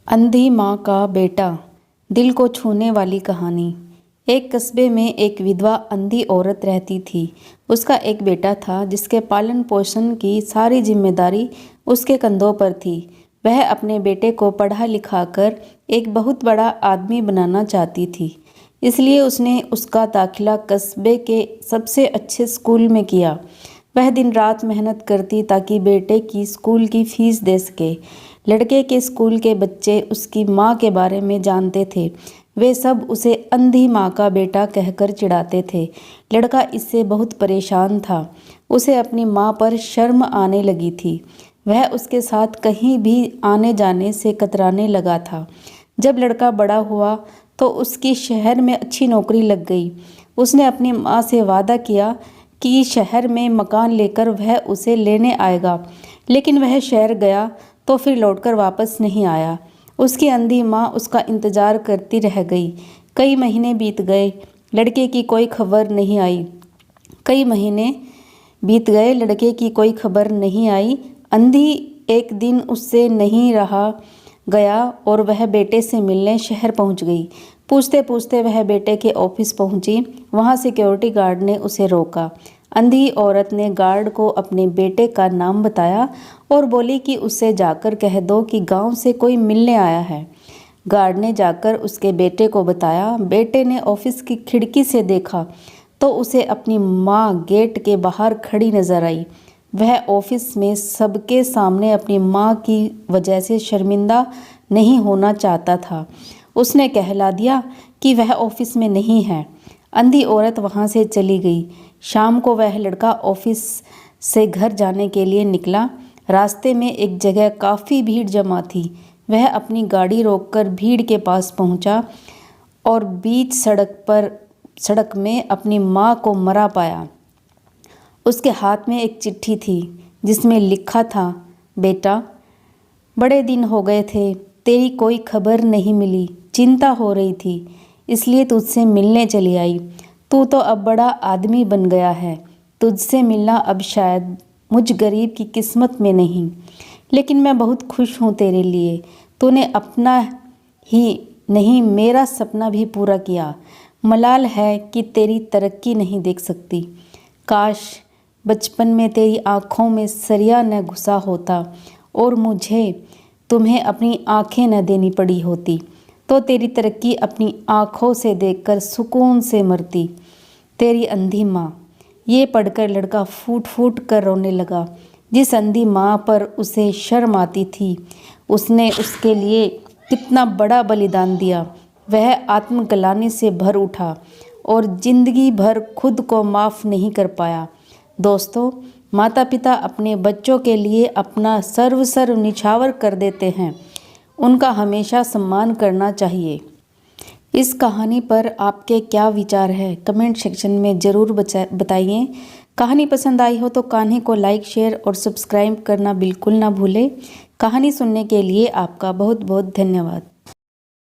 अंधी माँ का बेटा। दिल को छूने वाली कहानी। एक कस्बे में एक विधवा अंधी औरत रहती थी। उसका एक बेटा था जिसके पालन पोषण की सारी जिम्मेदारी उसके कंधों पर थी। वह अपने बेटे को पढ़ा लिखा कर एक बहुत बड़ा आदमी बनाना चाहती थी, इसलिए उसने उसका दाखिला कस्बे के सबसे अच्छे स्कूल में किया। वह दिन रात मेहनत करती ताकि बेटे की स्कूल की फीस दे सके। लड़के के स्कूल के बच्चे उसकी माँ के बारे में जानते थे। वे सब उसे अंधी माँ का बेटा कहकर चिढ़ाते थे। लड़का इससे बहुत परेशान था। उसे अपनी माँ पर शर्म आने लगी थी। वह उसके साथ कहीं भी आने जाने से कतराने लगा था। जब लड़का बड़ा हुआ तो उसकी शहर में अच्छी नौकरी लग गई। उसने अपनी माँ से वादा किया कि शहर में मकान लेकर वह उसे लेने आएगा, लेकिन वह शहर गया तो फिर लौटकर वापस नहीं आया। उसकी अंधी माँ उसका इंतजार करती रह गई। कई महीने बीत गए, लड़के की कोई खबर नहीं आई। लड़के की कोई खबर नहीं आई। अंधी एक दिन उससे नहीं रहा गया और वह बेटे से मिलने शहर पहुंच गई। पूछते पूछते वह बेटे के ऑफिस पहुंची। वहां सिक्योरिटी गार्ड ने उसे रोका। अंधी औरत ने गार्ड को अपने बेटे का नाम बताया और बोली कि उससे जाकर कह दो कि गांव से कोई मिलने आया है। गार्ड ने जाकर उसके बेटे को बताया। बेटे ने ऑफिस की खिड़की से देखा तो उसे अपनी माँ गेट के बाहर खड़ी नजर आई। वह ऑफिस में सबके सामने अपनी माँ की वजह से शर्मिंदा नहीं होना चाहता था। उसने कहला दिया कि वह ऑफिस में नहीं है। अंधी औरत वहाँ से चली गई। शाम को वह लड़का ऑफिस से घर जाने के लिए निकला। रास्ते में एक जगह काफ़ी भीड़ जमा थी। वह अपनी गाड़ी रोककर भीड़ के पास पहुँचा और बीच सड़क में अपनी माँ को मरा पाया। उसके हाथ में एक चिट्ठी थी जिसमें लिखा था, बेटा, बड़े दिन हो गए थे, तेरी कोई खबर नहीं मिली। चिंता हो रही थी, इसलिए तुझसे मिलने चली आई। तू तो अब बड़ा आदमी बन गया है। तुझसे मिलना अब शायद मुझ गरीब की किस्मत में नहीं, लेकिन मैं बहुत खुश हूँ तेरे लिए। तूने अपना ही नहीं मेरा सपना भी पूरा किया। मलाल है कि तेरी तरक्की नहीं देख सकती। काश बचपन में तेरी आँखों में सरिया न घुसा होता और मुझे तुम्हें अपनी आँखें न देनी पड़ी होती, तो तेरी तरक्की अपनी आँखों से देखकर सुकून से मरती। तेरी अंधी माँ। ये पढ़कर लड़का फूट फूट कर रोने लगा। जिस अंधी माँ पर उसे शर्म आती थी, उसने उसके लिए कितना बड़ा बलिदान दिया। वह आत्मग्लानि से भर उठा और जिंदगी भर खुद को माफ़ नहीं कर पाया। दोस्तों, माता पिता अपने बच्चों के लिए अपना सर्व निछावर कर देते हैं। उनका हमेशा सम्मान करना चाहिए। इस कहानी पर आपके क्या विचार है, कमेंट सेक्शन में ज़रूर बताइए। कहानी पसंद आई हो तो कहानी को लाइक, शेयर और सब्सक्राइब करना बिल्कुल ना भूलें। कहानी सुनने के लिए आपका बहुत बहुत धन्यवाद।